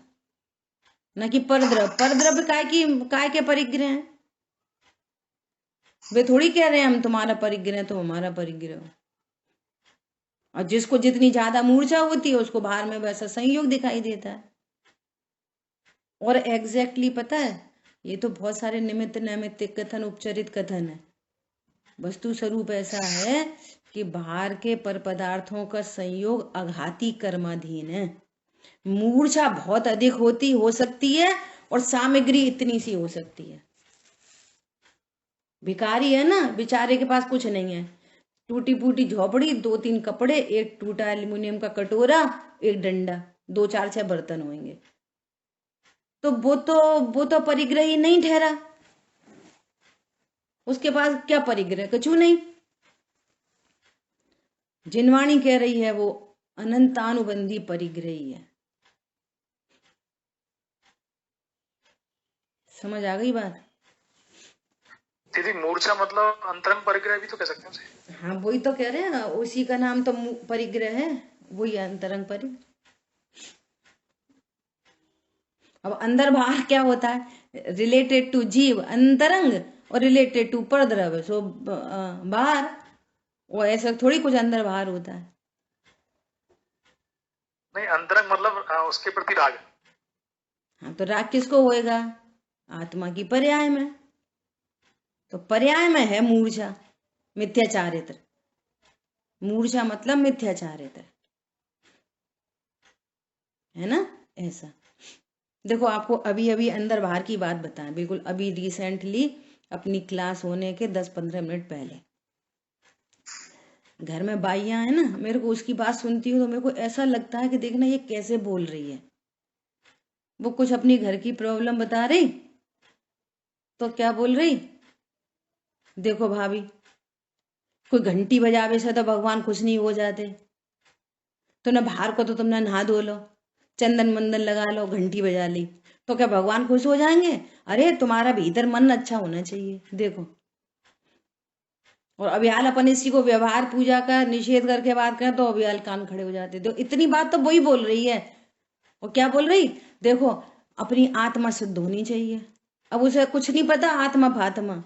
न कि परद्रव्य। परद्रव्य काय के परिग्रह हैं? वे थोड़ी कह रहे हैं हम तुम्हारा परिग्रह तो हमारा परिग्रह हो। और जिसको जितनी ज्यादा मूर्छा होती है उसको बाहर में वैसा संयोग दिखाई देता है। और एग्जैक्टली पता है, ये तो बहुत सारे निमित्त नैमित्तिक कथन उपचरित कथन है। वस्तु स्वरूप ऐसा है कि बाहर के पर पदार्थों का संयोग अघाती कर्माधीन है। मूर्छा बहुत अधिक हो सकती है और सामग्री इतनी सी हो सकती है। भिखारी है ना, बेचारे के पास कुछ नहीं है, टूटी फूटी झोपड़ी, 2-3 कपड़े, एक टूटा एल्युमिनियम का कटोरा, एक डंडा, 2-4-6 बर्तन होंगे, तो वो तो परिग्रह ही नहीं ठहरा। उसके पास क्या परिग्रह? कछु नहीं। जिनवाणी कह रही है वो अनंतानुबंधी परिग्रही है। समझ आ गई बात? दीदी मूर्छा मतलब अंतरंग परिग्रह भी तो कह सकते हैं उसे। हाँ वही तो कह रहे हैं, उसी का नाम तो परिग्रह है, वही अंतरंग परिग्रह। अब अंदर बाहर क्या होता है? रिलेटेड टू जीव अंतरंग और रिलेटेड टू परद्रव्य सो बाहर। वो ऐसा थोड़ी कुछ अंदर बाहर होता है। नहीं, अंतरंग मतलब उसके प्रति राग। हाँ तो राग किसको होएगा? आत्मा की पर्याय में। तो पर्याय में है मूर्छा, मिथ्याचारित्र। मूर्छा मतलब मिथ्याचारित्र है ना, ऐसा। देखो आपको अभी अभी अंदर बाहर की बात बताएं, बिल्कुल अभी रिसेंटली अपनी क्लास होने के 10-15 मिनट पहले घर में बाइयां है ना, मेरे को उसकी बात सुनती हूँ तो मेरे को ऐसा लगता है कि देखना ये कैसे बोल रही है। वो कुछ अपनी घर की प्रॉब्लम बता रही तो क्या बोल रही, देखो भाभी कोई घंटी बजावे से तो भगवान खुश नहीं हो जाते, तो ना बाहर को तो तुमने नहा धो लो, चंदन मंदन लगा लो, घंटी बजा ली, तो क्या भगवान खुश हो जाएंगे? अरे तुम्हारा भीतर मन अच्छा होना चाहिए। देखो, और अभियाल अपन इसी को व्यवहार पूजा का निषेध करके बात करें तो अभियाल कान खड़े हो जाते। तो इतनी बात तो वही बोल रही है। और क्या बोल रही? देखो अपनी आत्मा शुद्ध होनी चाहिए। अब उसे कुछ नहीं पता आत्मा फात्मा।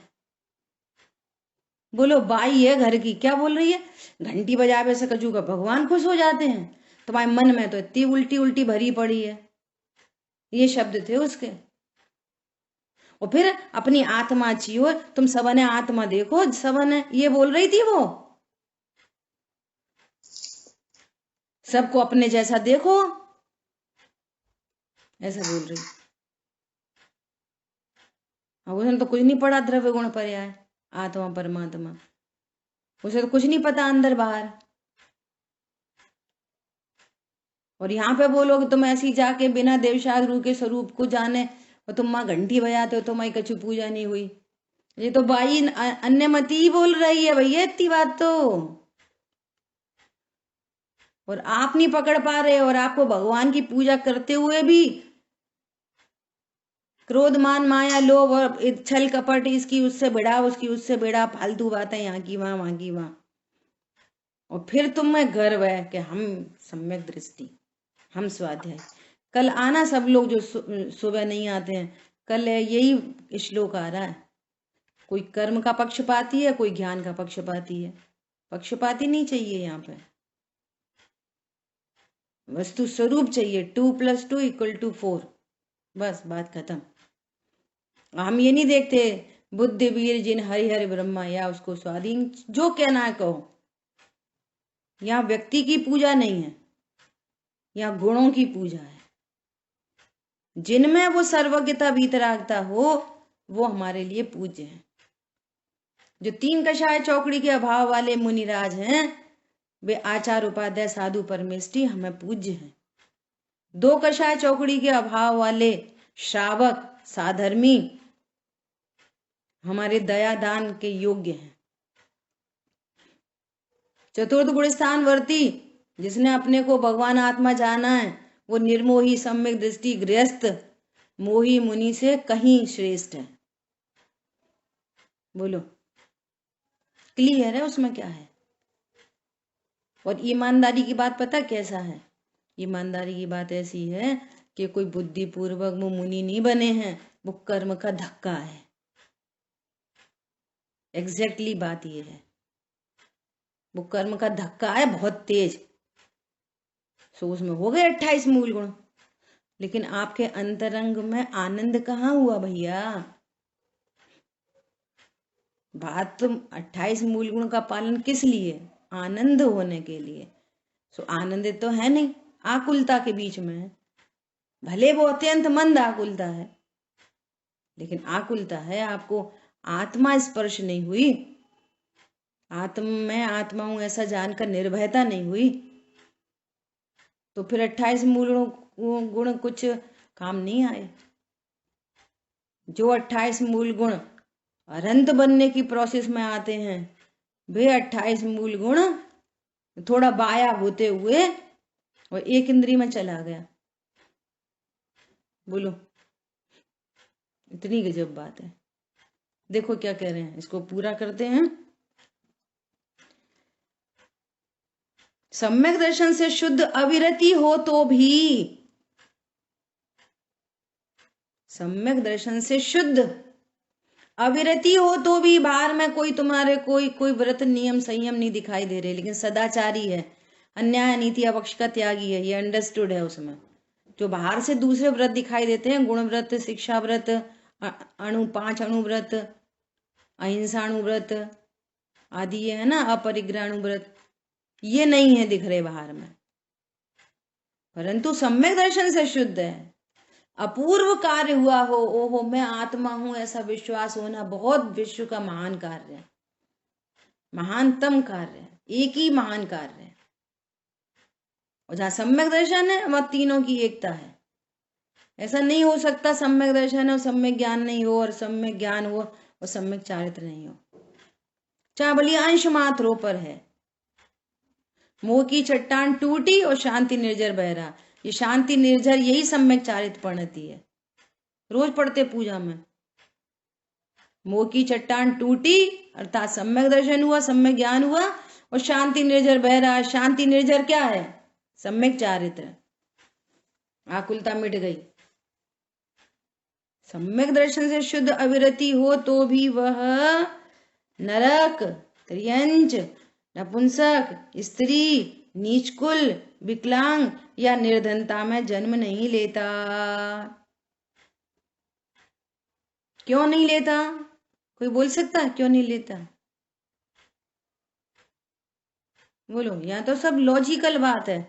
बोलो बाई है घर की, क्या बोल रही है? घंटी बजावे से कजू का भगवान खुश हो जाते हैं, तुम्हारे मन में तो इतनी उल्टी उल्टी भरी पड़ी है। ये शब्द थे उसके। और फिर अपनी आत्मा अच्छी हो, तुम सबने आत्मा देखो, सबने ये बोल रही थी वो, सबको अपने जैसा देखो, ऐसा बोल रही। अब उसने तो कुछ नहीं पढ़ा द्रव्य गुण पर्याय आत्मा परमात्मा, उसे तो कुछ नहीं पता अंदर बाहर। और यहाँ पे बोलोगे तुम ऐसी जाके बिना देवशास्त्र के स्वरूप को जाने और तुम माँ घंटी बजाते हो, तुम्हारी कछु पूजा नहीं हुई। ये तो बाई अन्यमति ही बोल रही है भैया, इतनी बात तो। और आप नहीं पकड़ पा रहे, और आपको भगवान की पूजा करते हुए भी क्रोध मान माया लोभ और छल कपट, इसकी उससे बेड़ा उसकी उससे बेड़ा, फालतू बातें यहाँ की वहां वहां की वहां। और फिर तुम में गर्व है कि हम सम्यक दृष्टि, हम स्वाध्याय। कल आना सब लोग जो सुबह नहीं आते हैं, कल यही श्लोक आ रहा है। कोई कर्म का पक्षपाती है, कोई ज्ञान का पक्षपाती है। पक्षपाती नहीं चाहिए यहाँ पे, वस्तु स्वरूप चाहिए। 2+2 = 4, बस बात खत्म। हम ये नहीं देखते बुद्ध वीर जिन हरिहर ब्रह्मा, या उसको स्वाधीन जो कहना है कहो। यहाँ व्यक्ति की पूजा नहीं है, यहाँ गुणों की पूजा है। जिनमें वो सर्वज्ञता वीतरागता हो वो हमारे लिए पूज्य है। जो 3 कषाय चौकड़ी के अभाव वाले मुनिराज हैं वे आचार्य उपाध्याय साधु परमेष्ठी हमें पूज्य हैं। दो कषाय चौकड़ी के अभाव वाले श्रावक साधर्मी हमारे दया दान के योग्य हैं। चतुर्थ गुण स्थान वर्ती जिसने अपने को भगवान आत्मा जाना है वो निर्मोही सम्यक दृष्टि गृहस्थ मोही मुनि से कहीं श्रेष्ठ है। बोलो, क्लियर है उसमें क्या है? और ईमानदारी की बात पता कैसा है? ईमानदारी की बात ऐसी है कि कोई बुद्धिपूर्वक वो मुनि नहीं बने हैं, वो कर्म का धक्का है। एग्जैक्टली बात ये है, वो कर्म का धक्का है बहुत तेज। सो उसमें हो गए 28 मूल गुण, लेकिन आपके अंतरंग में आनंद कहाँ हुआ भैया? बात तो 28 मूल गुण का पालन किस लिए? आनंद होने के लिए। सो आनंदित तो है नहीं, आकुलता के बीच में है। भले वो अत्यंत मंद आकुलता है, लेकिन आकुलता है। आपको आत्मा स्पर्श नहीं हुई, मैं आत्मा हूं ऐसा जानकर निर्भयता नहीं हुई, तो फिर 28 मूल गुण कुछ काम नहीं आए। जो 28 मूल गुण अनंत बनने की प्रोसेस में आते हैं, वे 28 मूल गुण थोड़ा बाया होते हुए और एक इंद्री में चला गया। बोलो, इतनी गजब बात है। देखो क्या कह रहे हैं, इसको पूरा करते हैं। सम्यक दर्शन से शुद्ध अविरति हो तो भी, सम्यक दर्शन से शुद्ध अविरति हो तो भी बाहर में कोई तुम्हारे कोई व्रत नियम संयम नहीं दिखाई दे रहे, लेकिन सदाचारी है, अन्याय नीति अपक्ष का त्यागी है, ये अंडरस्टूड है उसमें। जो बाहर से दूसरे व्रत दिखाई देते हैं, गुण व्रत, शिक्षा व्रत, 5 अणु व्रत, अहिंसा अणु व्रत आदि, ये है ना अपरिग्रह अणु व्रत, ये नहीं है दिख रहे बाहर में, परंतु सम्यक दर्शन से शुद्ध है। अपूर्व कार्य हुआ हो, ओहो मैं आत्मा हूं ऐसा विश्वास होना बहुत विश्व का महान कार्य है, महानतम कार्य है, एक ही महान कार्य है। और जहां सम्यक दर्शन है वहां तीनों की एकता है। ऐसा नहीं हो सकता सम्यक दर्शन और सम्यक ज्ञान नहीं हो, और सम्यक ज्ञान हो और सम्यक चारित्र नहीं हो। चाहे भले अंश मात्रों पर है। मोह की चट्टान टूटी और शांति निर्जर बह रहा, ये शांति निर्जर यही सम्यक चारित्र परिणति है। रोज पढ़ते पूजा में, मोह की चट्टान टूटी अर्थात सम्यक दर्शन हुआ, सम्यक ज्ञान हुआ और शांति निर्जर बह रहा। शांति निर्जर क्या है? सम्यक चारित्र, आकुलता मिट गई। सम्यक दर्शन से शुद्ध अविरति हो तो भी वह नरक, त्रियंच, नपुंसक, स्त्री, नीचकुल, विकलांग या निर्धनता में जन्म नहीं लेता। क्यों नहीं लेता? कोई बोल सकता है क्यों नहीं लेता? बोलो, यहाँ तो सब लॉजिकल बात है।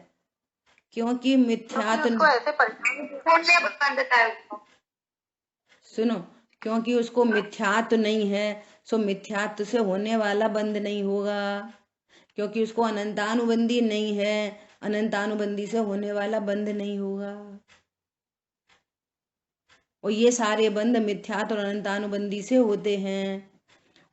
क्योंकि सुनो, क्योंकि उसको मिथ्यात्व नहीं है, सो मिथ्यात्व से होने वाला बंध नहीं होगा। क्योंकि उसको अनंतानुबंधी नहीं है, अनंतानुबंधी से होने वाला बंध नहीं होगा। और ये सारे बंध मिथ्यात्व और अनंतानुबंधी से होते हैं।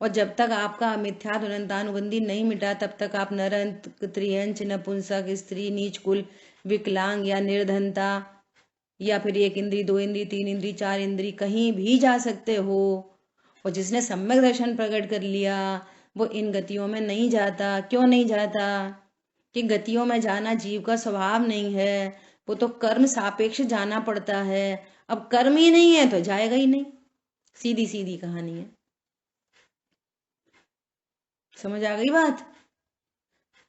और जब तक आपका मिथ्यात्व अनंतानुबंधी नहीं मिटा, तब तक आप नरक, त्रियंच, नपुंसक, स्त्री, नीच कुल, विकलांग या निर्धनता या फिर 1 इंद्री, 2 इंद्री, 3 इंद्री, 4 इंद्री कहीं भी जा सकते हो। और जिसने सम्यक दर्शन प्रकट कर लिया वो इन गतियों में नहीं जाता। क्यों नहीं जाता? कि गतियों में जाना जीव का स्वभाव नहीं है, वो तो कर्म सापेक्ष जाना पड़ता है। अब कर्म ही नहीं है तो जाएगा ही नहीं, सीधी सीधी कहानी है। समझ आ गई बात?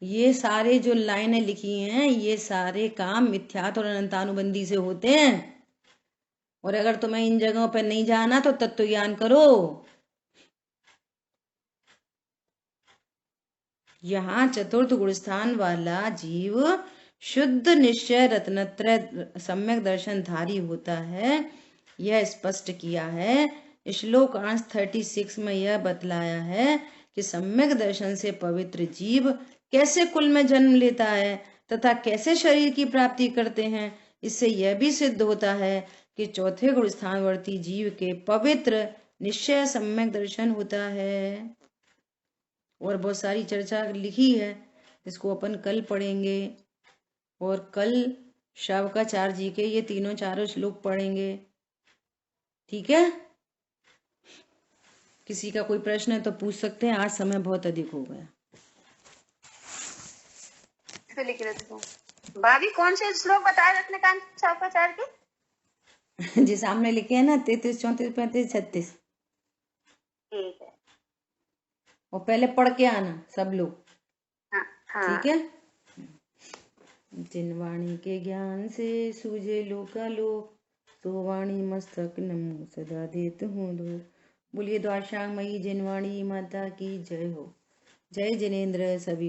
ये सारे जो लाइनें लिखी हैं, ये सारे काम मिथ्यात्व और अनंतानुबंधी से होते हैं। और अगर तुम्हें इन जगहों पर नहीं जाना तो तत्व ज्ञान करो। यहाँ चतुर्थ गुणस्थान वाला जीव शुद्ध निश्चय रत्नत्रय सम्यक दर्शन धारी होता है, यह स्पष्ट किया है। श्लोक अंश 36 में यह बतलाया है कि सम्यक दर्शन से पवित्र जीव कैसे कुल में जन्म लेता है तथा कैसे शरीर की प्राप्ति करते हैं, इससे यह भी सिद्ध होता है कि चौथे गुण स्थानवर्ती जीव के पवित्र निश्चय सम्यक दर्शन होता है। और बहुत सारी चर्चा लिखी है, इसको अपन कल पढ़ेंगे। और कल शावकाचार्य जी के ये चारों श्लोक पढ़ेंगे। ठीक है, किसी का कोई प्रश्न है तो पूछ सकते हैं, आज समय बहुत अधिक हो गया। लिख लेती हूँ। भाभी कौन से श्लोक बताए रत्नकांत शावकाचार्य के? जी सामने लिखे हैं ना, 33, 34, 35, 36। ठीक है, और पहले पढ़ के आना सब लोग। हाँ। ठीक है। जिन वाणी के ज्ञान से सूझे लोकालोक, तो वाणी मस्तक नमो सदा देत हूँ दो। बोलिए द्वारशांग मई जिनवाणी माता की जय हो। जय जिनेन्द्र। सभी